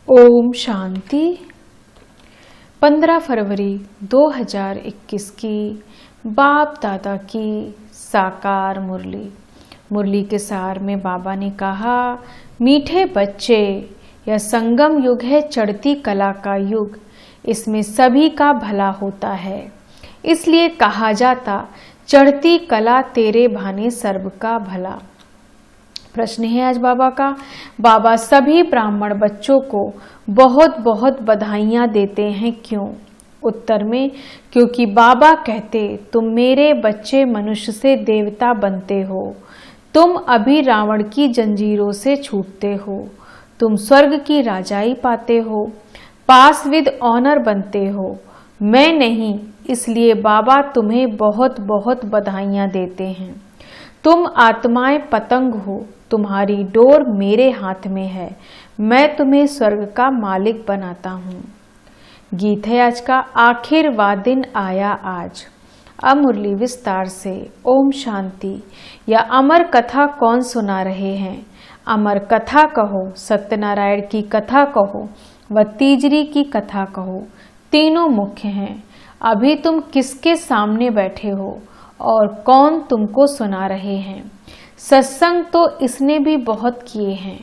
ओम शांति। 15 फरवरी 2021 की बाप दादा की साकार मुरली के सार में बाबा ने कहा, मीठे बच्चे, यह संगम युग है, चढ़ती कला का युग। इसमें सभी का भला होता है, इसलिए कहा जाता चढ़ती कला तेरे भाने सर्व का भला। प्रश्न है आज बाबा का, बाबा सभी ब्राह्मण बच्चों को बहुत बहुत बधाइयाँ देते हैं, क्यों? उत्तर में, क्योंकि बाबा कहते तुम मेरे बच्चे मनुष्य से देवता बनते हो, तुम अभी रावण की जंजीरों से छूटते हो, तुम स्वर्ग की राजाई पाते हो, पास विद ऑनर बनते हो। मैं नहीं, इसलिए बाबा तुम्हें बहुत बहुत बधाइयाँ देते हैं। तुम आत्माएं पतंग हो, तुम्हारी डोर मेरे हाथ में है, मैं तुम्हें स्वर्ग का मालिक बनाता हूँ। गीत है आज का, आखिर वा दिन आया आज। अब मुरली विस्तार से। ओम शांति। या अमर कथा कौन सुना रहे हैं? अमर कथा कहो, सत्यनारायण की कथा कहो व तीजरी की कथा कहो, तीनों मुख्य हैं। अभी तुम किसके सामने बैठे हो और कौन तुमको सुना रहे हैं? सत्संग तो इसने भी बहुत किए हैं,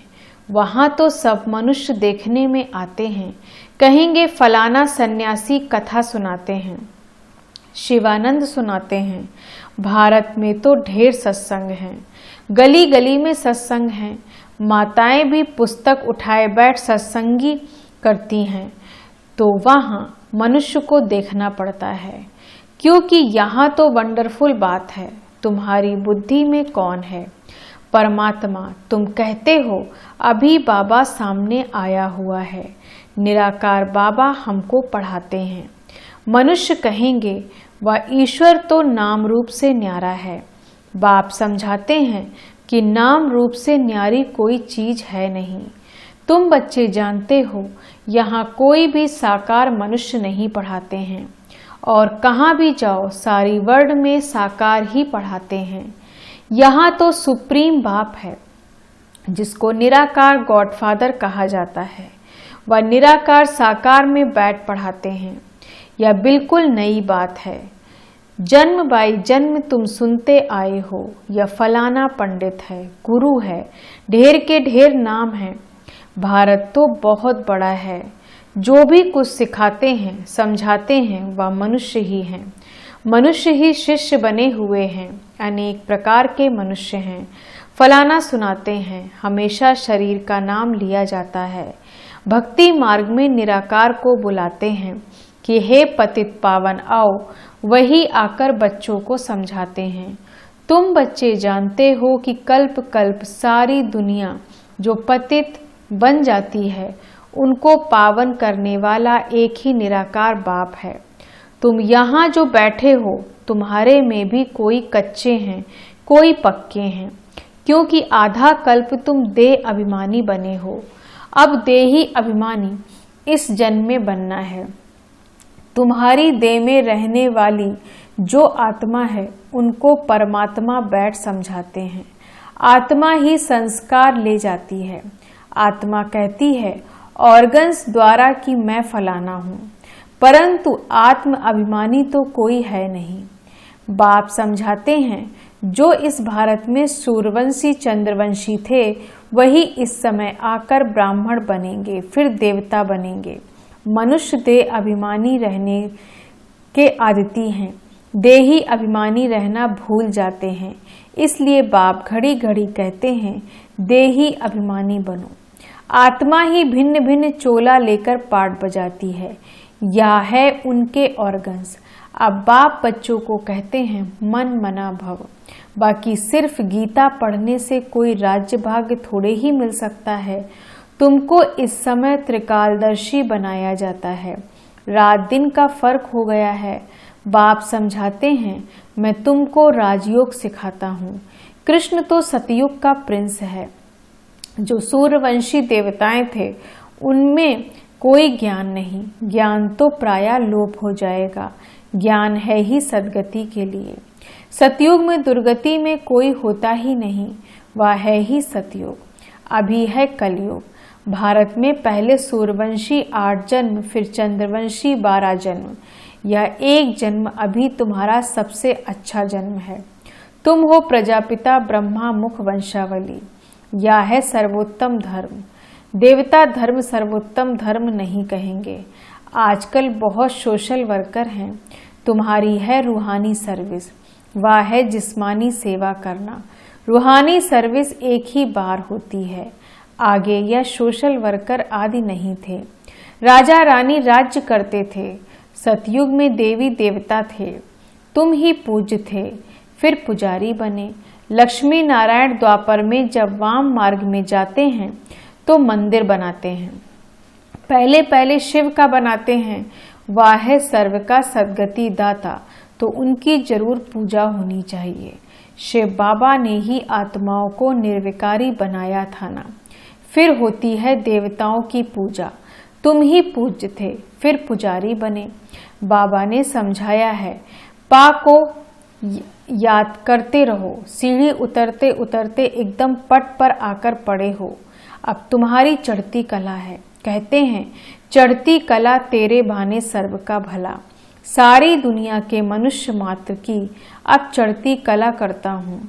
वहाँ तो सब मनुष्य देखने में आते हैं, कहेंगे फलाना सन्यासी कथा सुनाते हैं, शिवानंद सुनाते हैं। भारत में तो ढेर सत्संग हैं, गली गली में सत्संग हैं, माताएं भी पुस्तक उठाए बैठ सत्संगी करती हैं। तो वहाँ मनुष्य को देखना पड़ता है, क्योंकि यहाँ तो वंडरफुल बात है, तुम्हारी बुद्धि में कौन है? परमात्मा। तुम कहते हो अभी बाबा सामने आया हुआ है, निराकार बाबा हमको पढ़ाते हैं। मनुष्य कहेंगे वह ईश्वर तो नाम रूप से न्यारा है। बाप समझाते हैं कि नाम रूप से न्यारी कोई चीज है नहीं। तुम बच्चे जानते हो यहाँ कोई भी साकार मनुष्य नहीं पढ़ाते हैं, और कहाँ भी जाओ सारी वर्ल्ड में साकार ही पढ़ाते हैं। यहाँ तो सुप्रीम बाप है, जिसको निराकार गॉडफादर कहा जाता है, वह निराकार साकार में बैठ पढ़ाते हैं। यह बिल्कुल नई बात है, जन्म बाई जन्म तुम सुनते आए हो। यह फलाना पंडित है, गुरु है, ढेर के ढेर नाम है। भारत तो बहुत बड़ा है, जो भी कुछ सिखाते हैं समझाते हैं वह मनुष्य ही हैं। मनुष्य ही शिष्य बने हुए हैं, अनेक प्रकार के मनुष्य हैं। फलाना सुनाते हैं, हमेशा शरीर का नाम लिया जाता है। भक्ति मार्ग में निराकार को बुलाते हैं कि हे पतित पावन आओ, वही आकर बच्चों को समझाते हैं। तुम बच्चे जानते हो कि कल्प कल्प सारी दुनिया जो पतित बन जाती है, उनको पावन करने वाला एक ही निराकार बाप है। तुम यहाँ जो बैठे हो, तुम्हारे में भी कोई कच्चे हैं, कोई पक्के हैं, क्योंकि आधा कल्प तुम देह अभिमानी बने हो। अब देही अभिमानी इस जन्म में बनना है। तुम्हारी देह में रहने वाली जो आत्मा है, उनको परमात्मा बैठ समझाते हैं। आत्मा ही संस्कार ले जाती है। आत्मा कहती है ऑर्गन्स द्वारा कि मैं फलाना हूँ, परंतु आत्म अभिमानी तो कोई है नहीं। बाप समझाते हैं जो इस भारत में सूर्यवंशी चंद्रवंशी थे, वही इस समय आकर ब्राह्मण बनेंगे, फिर देवता बनेंगे। मनुष्य देह अभिमानी रहने के आदती हैं, देही अभिमानी रहना भूल जाते हैं। इसलिए बाप घड़ी घड़ी कहते हैं देही अभिमानी बनो। आत्मा ही भिन्न भिन्न चोला लेकर पाठ बजाती है, या है उनके ऑर्गन्स। अब बाप बच्चों को कहते हैं मन मना भव। बाकी सिर्फ गीता पढ़ने से कोई राज्य भाग्य थोड़े ही मिल सकता है। तुमको इस समय त्रिकालदर्शी बनाया जाता है, रात दिन का फर्क हो गया है। बाप समझाते हैं मैं तुमको राजयोग सिखाता हूँ। कृष्ण तो सतयुग का प्रिंस है। जो सूर्यवंशी देवताएं थे, उनमें कोई ज्ञान नहीं, ज्ञान तो प्रायः लोप हो जाएगा। ज्ञान है ही सदगति के लिए। सतयुग में दुर्गति में कोई होता ही नहीं, वह है ही सतयुग। अभी है कलयुग। भारत में पहले सूर्यवंशी 8 जन्म, फिर चंद्रवंशी 12 जन्म। यह एक जन्म अभी तुम्हारा सबसे अच्छा जन्म है। तुम हो प्रजापिता ब्रह्मा मुख वंशावली। यह है सर्वोत्तम धर्म। देवता धर्म सर्वोत्तम धर्म नहीं कहेंगे। आजकल बहुत सोशल वर्कर हैं। तुम्हारी है रूहानी सर्विस, वह है जिस्मानी सेवा करना। रूहानी सर्विस एक ही बार होती है। आगे यह सोशल वर्कर आदि नहीं थे। राजा रानी राज्य करते थे। सतयुग में देवी देवता थे। तुम ही पूज्य थे, फिर पुजारी बने। लक्ष्मी नारायण द्वापर में जब वाम मार्ग में जाते हैं तो मंदिर बनाते हैं। पहले पहले शिव का बनाते हैं। वह है सर्व का सद्गति दाता, तो उनकी जरूर पूजा होनी चाहिए। शिव बाबा ने ही आत्माओं को निर्विकारी बनाया था ना। फिर होती है देवताओं की पूजा। तुम ही पूज्य थे, फिर पुजारी बने। बाबा ने समझाया है, पा को याद करते रहो। सीढ़ी उतरते उतरते एकदम पट पर आकर पड़े हो। अब तुम्हारी चढ़ती कला है। कहते हैं चढ़ती कला तेरे भाने सर्व का भला। सारी दुनिया के मनुष्य मात्र की अब चढ़ती कला करता हूँ।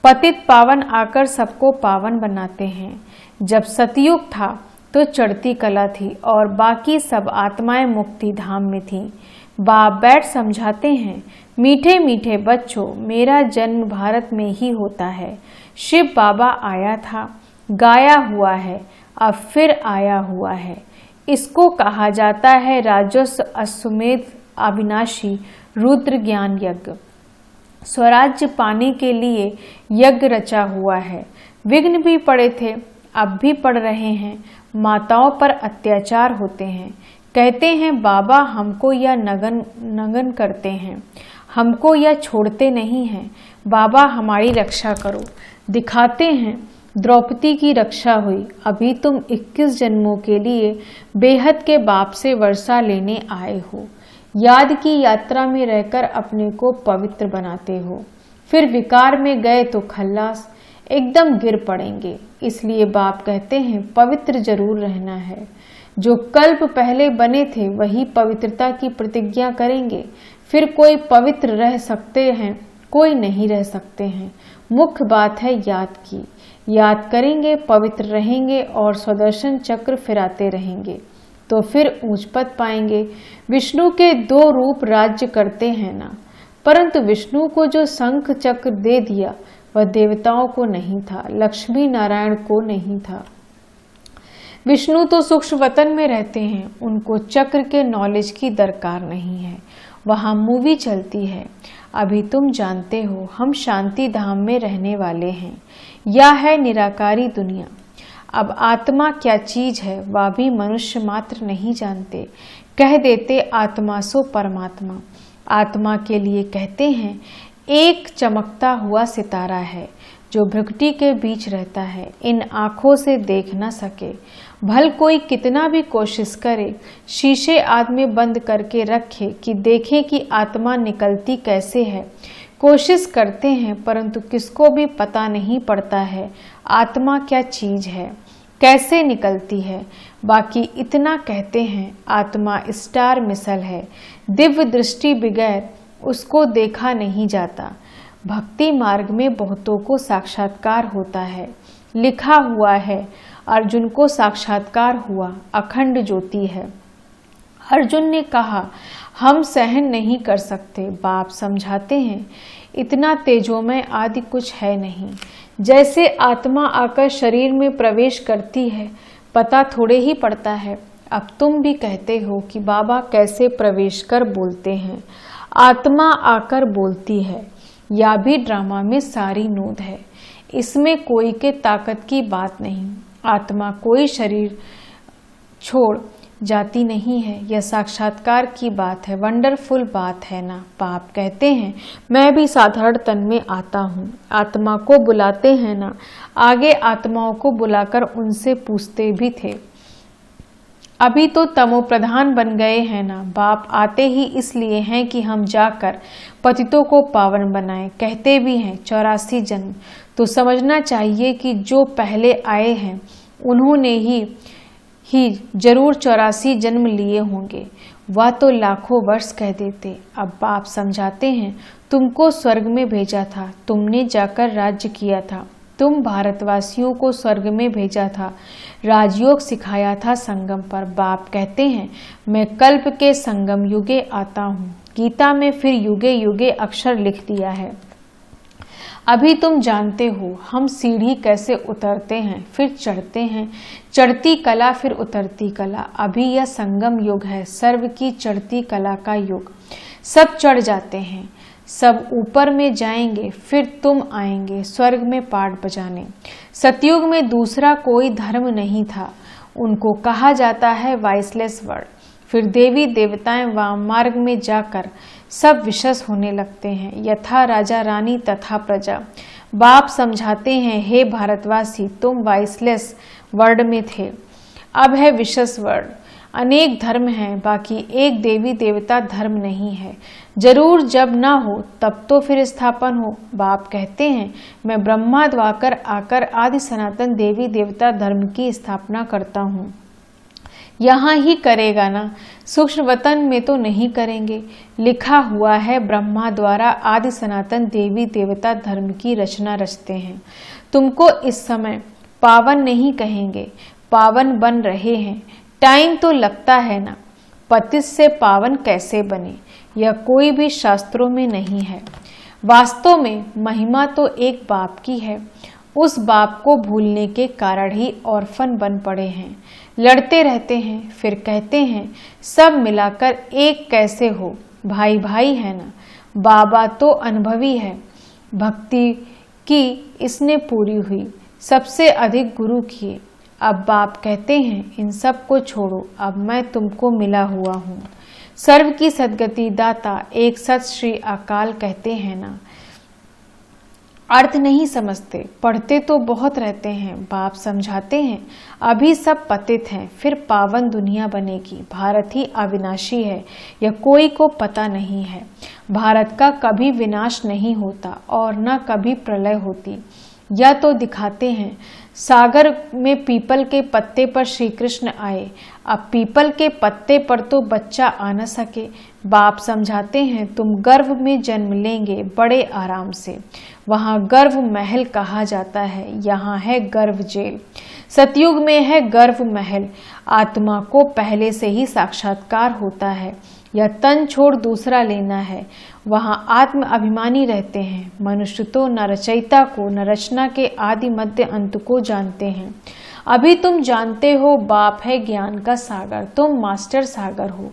पतित पावन आकर सबको पावन बनाते हैं। जब सतयुग था तो चढ़ती कला थी और बाकी सब आत्माएं मुक्ति धाम में थीं। बाप बैठ समझाते हैं, मीठे मीठे बच्चों, मेरा जन्म भारत में ही होता है। शिव बाबा आया था, गाया हुआ है, अब फिर आया हुआ है। इसको कहा जाता है राजस्व अश्वमेध अविनाशी रुद्र ज्ञान यज्ञ। स्वराज्य पाने के लिए यज्ञ रचा हुआ है। विघ्न भी पड़े थे, अब भी पड़ रहे हैं। माताओं पर अत्याचार होते हैं। कहते हैं बाबा हमको यह नगन करते हैं, हमको यह छोड़ते नहीं हैं। बाबा हमारी रक्षा करो। दिखाते हैं द्रौपदी की रक्षा हुई। अभी तुम 21 जन्मों के लिए बेहद के बाप से वर्षा लेने आए हो। याद की यात्रा में रहकर अपने को पवित्र बनाते हो। फिर विकार में गए तो खल्लास, एकदम गिर पड़ेंगे। इसलिए बाप कहते हैं पवित्र जरूर रहना है। जो कल्प पहले बने थे वही पवित्रता की प्रतिज्ञा करेंगे। फिर कोई पवित्र रह सकते हैं, कोई नहीं रह सकते हैं। मुख्य बात है याद की। याद करेंगे, पवित्र रहेंगे और स्वदर्शन चक्र फिराते रहेंगे तो फिर ऊंच पद पाएंगे। विष्णु के 2 रूप राज्य करते हैं ना, परंतु विष्णु को जो शंख चक्र दे दिया वह देवताओं को नहीं था, लक्ष्मी नारायण को नहीं था। विष्णु तो सूक्ष्म वतन में रहते हैं, उनको चक्र के नॉलेज की दरकार नहीं है। वहां मूवी चलती है। अभी तुम जानते हो हम शांति धाम में रहने वाले हैं। यह है निराकारी दुनिया। अब आत्मा क्या चीज है वह भी मनुष्य मात्र नहीं जानते। कह देते आत्मा सो परमात्मा। आत्मा के लिए कहते हैं एक चमकता हुआ सितारा है जो भ्रकुटी के बीच रहता है, इन आँखों से देख न सके। भल कोई कितना भी कोशिश करे, शीशे आदमी बंद करके रखे कि देखे कि आत्मा निकलती कैसे है। कोशिश करते हैं परंतु किसको भी पता नहीं पड़ता है आत्मा क्या चीज है, कैसे निकलती है। बाकी इतना कहते हैं आत्मा स्टार मिसल है, दिव्य दृष्टि बगैर उसको देखा नहीं जाता। भक्ति मार्ग में बहुतों को साक्षात्कार होता है। लिखा हुआ है अर्जुन को साक्षात्कार हुआ, अखंड ज्योति है। अर्जुन ने कहा हम सहन नहीं कर सकते। बाप समझाते हैं इतना तेजोमय आदि कुछ है नहीं। जैसे आत्मा आकर शरीर में प्रवेश करती है पता थोड़े ही पड़ता है। अब तुम भी कहते हो कि बाबा कैसे प्रवेश कर बोलते हैं। आत्मा आकर बोलती है। या भी ड्रामा में सारी नोद है। इसमें कोई के ताकत की बात नहीं। आत्मा कोई शरीर छोड़ जाती नहीं है। यह साक्षात्कार की बात है, वंडरफुल बात है ना। बाप कहते हैं मैं भी साधारण तन में आता हूँ। आत्मा को बुलाते हैं ना, आगे आत्माओं को बुलाकर उनसे पूछते भी थे। अभी तो तमो प्रधान बन गए हैं ना। बाप आते ही इसलिए हैं कि हम जाकर पतितों को पावन बनाएं। कहते भी हैं 84 जन्म। तो समझना चाहिए कि जो पहले आए हैं उन्होंने ही ही जरूर 84 जन्म लिए होंगे। वह तो लाखों वर्ष कह देते। अब बाप समझाते हैं, तुमको स्वर्ग में भेजा था, तुमने जाकर राज्य किया था, तुम भारतवासियों को स्वर्ग में भेजा था, राजयोग सिखाया था संगम पर। बाप कहते हैं, मैं कल्प के संगम युगे आता हूँ। गीता में फिर युगे युगे अक्षर लिख दिया है। अभी तुम जानते हो हम सीढ़ी कैसे उतरते हैं, फिर चढ़ते हैं, चढ़ती कला फिर उतरती कला। अभी यह संगम युग है, सर्व की चढ़ती कला का युग। सब चढ़ जाते हैं, सब ऊपर में जाएंगे, फिर तुम आएंगे स्वर्ग में पाठ बजाने। सतयुग में दूसरा कोई धर्म नहीं था, उनको कहा जाता है वाइसलेस वर्ड। फिर देवी देवताएं वाम मार्ग में जाकर सब विशेष होने लगते हैं, यथा राजा रानी तथा प्रजा। बाप समझाते हैं, हे भारतवासी, तुम वाइसलेस वर्ड में थे, अब है विशेष वर्ड। अनेक धर्म हैं, बाकी एक देवी देवता धर्म नहीं है। जरूर जब ना हो तब तो फिर स्थापन हो। बाप कहते हैं, मैं ब्रह्मा द्वाकर आकर आदि सनातन देवी देवता धर्म की स्थापना करता हूँ। यहाँ ही करेगा ना, सूक्ष्म वतन में तो नहीं करेंगे। लिखा हुआ है, ब्रह्मा द्वारा आदि सनातन देवी देवता धर्म की रचना रचते हैं। तुमको इस समय पावन नहीं कहेंगे, पावन बन रहे हैं। टाइम तो लगता है ना। पतित से पावन कैसे बने, यह कोई भी शास्त्रों में नहीं है। वास्तव में महिमा तो एक बाप की है। उस बाप को भूलने के कारण ही ऑर्फन बन पड़े हैं, लड़ते रहते हैं, फिर कहते हैं सब मिलाकर एक कैसे हो, भाई भाई है ना। बाबा तो अनुभवी है, भक्ति की इसने पूरी हुई, सबसे अधिक गुरु किए। अब बाप कहते हैं, इन सब को छोड़ो, अब मैं तुमको मिला हुआ हूँ। सर्व की सद्गति दाता एक सत श्री अकाल कहते हैं ना। अर्थ नहीं समझते, पढ़ते तो बहुत रहते हैं। बाप समझाते हैं, अभी सब पतित हैं, फिर पावन दुनिया बनेगी। भारत ही अविनाशी है, यह कोई को पता नहीं है। भारत का कभी विनाश नहीं होता और न कभी प्रलय होती। यह तो दिखाते हैं, सागर में पीपल के पत्ते पर श्री कृष्ण आए, अब पीपल के पत्ते पर तो बच्चा आ न सके। बाप समझाते हैं, तुम गर्भ में जन्म लेंगे बड़े आराम से। वहाँ गर्भ महल कहा जाता है, यहाँ है गर्भ जेल। सतयुग में है गर्भ महल, आत्मा को पहले से ही साक्षात्कार होता है, यह तन छोड़ दूसरा लेना है। वहाँ आत्म अभिमानी रहते हैं। मनुष्य तो न रचयिता को न रचना के आदि मध्य अंत को जानते हैं। अभी तुम जानते हो, बाप है ज्ञान का सागर, तुम मास्टर सागर हो।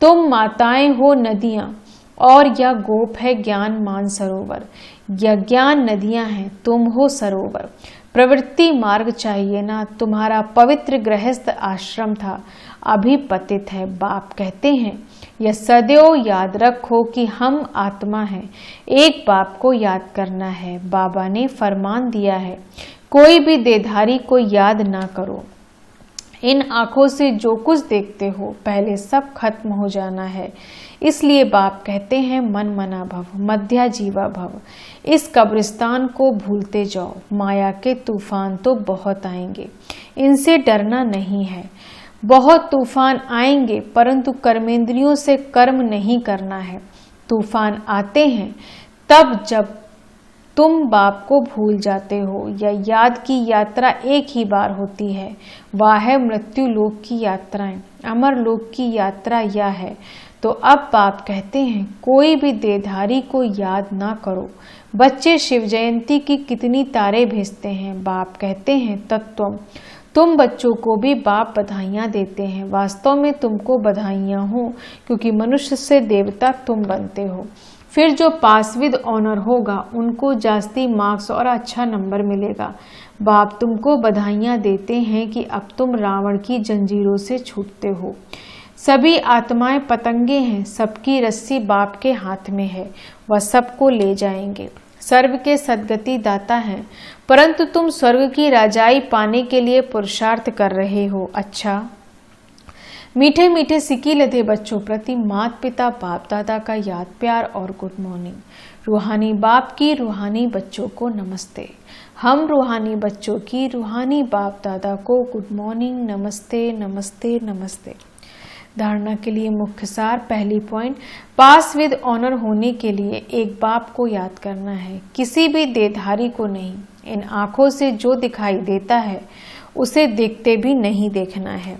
तुम माताएं हो नदियां और यह गोप है ज्ञान मान सरोवर। यह ज्ञान नदियां हैं, तुम हो सरोवर। प्रवृत्ति मार्ग चाहिए ना, तुम्हारा पवित्र गृहस्थ आश्रम था, अभी पतित है। बाप कहते हैं, यह सदैव याद रखो कि हम आत्मा हैं, एक बाप को याद करना है। बाबा ने फरमान दिया है, कोई भी देहधारी को याद ना करो। इन आंखों से जो कुछ देखते हो पहले सब खत्म हो जाना है। इसलिए बाप कहते हैं, मन मना भव मध्या जीवा भव। इस कब्रिस्तान को भूलते जाओ, माया के तूफान तो बहुत आएंगे, इनसे डरना नहीं है। बहुत तूफान आएंगे, परंतु कर्मेंद्रियों से कर्म नहीं करना है। तूफान आते हैं तब जब तुम बाप को भूल जाते हो। यह याद की यात्रा एक ही बार होती है, वह है मृत्यु लोक की यात्राएं। अमर लोक की यात्रा यह है। तो अब बाप कहते हैं, कोई भी देहधारी को याद ना करो। बच्चे शिव जयंती की कितनी तारे भेजते हैं। बाप कहते हैं, तत्व तुम बच्चों को भी बाप बधाइयाँ देते हैं। वास्तव में तुमको बधाइयाँ हो, क्योंकि मनुष्य से देवता तुम बनते हो। फिर जो पास विद ऑनर होगा उनको जास्ती मार्क्स और अच्छा नंबर मिलेगा। बाप तुमको बधाइयाँ देते हैं कि अब तुम रावण की जंजीरों से छूटते हो। सभी आत्माएं पतंगे हैं, सबकी रस्सी बाप के हाथ में है, वह सबको ले जाएंगे। सर्व के सद्गति दाता हैं, परंतु तुम स्वर्ग की राजाई पाने के लिए पुरुषार्थ कर रहे हो। अच्छा, मीठे मीठे सिकी लधे बच्चों प्रति माता पिता बाप दादा का याद प्यार और गुड मॉर्निंग। रूहानी बाप की रूहानी बच्चों को नमस्ते। हम रूहानी बच्चों की रूहानी बाप दादा को गुड मॉर्निंग, नमस्ते नमस्ते नमस्ते। धारणा के लिए मुख्य सार। पहली पॉइंट, पास विद ऑनर होने के लिए एक बाप को याद करना है, किसी भी देहधारी को नहीं। इन आंखों से जो दिखाई देता है उसे देखते भी नहीं देखना है।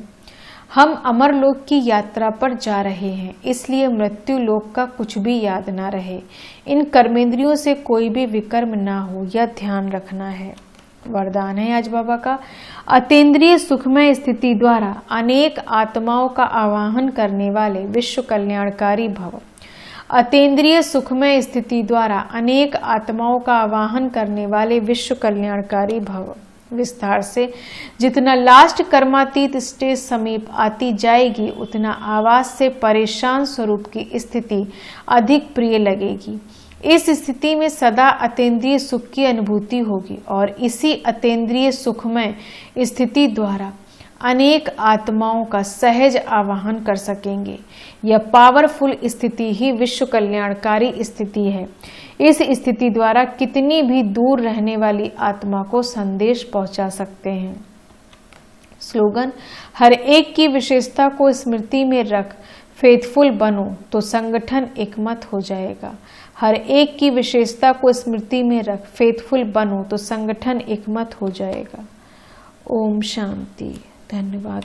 हम अमर लोक की यात्रा पर जा रहे हैं, इसलिए मृत्यु लोक का कुछ भी याद ना रहे। इन कर्मेंद्रियों से कोई भी विकर्म ना हो, यह ध्यान रखना है। वरदान है आज बाबा का, अतीन्द्रिय सुखमय स्थिति द्वारा अनेक आत्माओं का आवाहन करने वाले विश्व कल्याणकारी भव। अतीन्द्रिय सुखमय स्थिति द्वारा अनेक आत्माओं का आवाहन करने वाले विश्व कल्याणकारी भव। विस्तार से, जितना लास्ट कर्मातीत स्टेज समीप आती जाएगी उतना आवाज से परेशान स्वरूप की स्थिति अधिक प्रिय लगेगी। इस स्थिति में सदा अतीन्द्रिय सुख की अनुभूति होगी और इसी अतीन्द्रिय सुखमय स्थिति द्वारा अनेक आत्माओं का सहज आवाहन कर सकेंगे। यह पावरफुल स्थिति ही विश्व कल्याणकारी स्थिति है। इस स्थिति द्वारा कितनी भी दूर रहने वाली आत्मा को संदेश पहुंचा सकते हैं। स्लोगन, हर एक की विशेषता को स्मृति में रख फेथफुल बनो तो संगठन एकमत हो जाएगा। हर एक की विशेषता को स्मृति में रख फेथफुल बनो तो संगठन एकमत हो जाएगा। ओम शांति। धन्यवाद।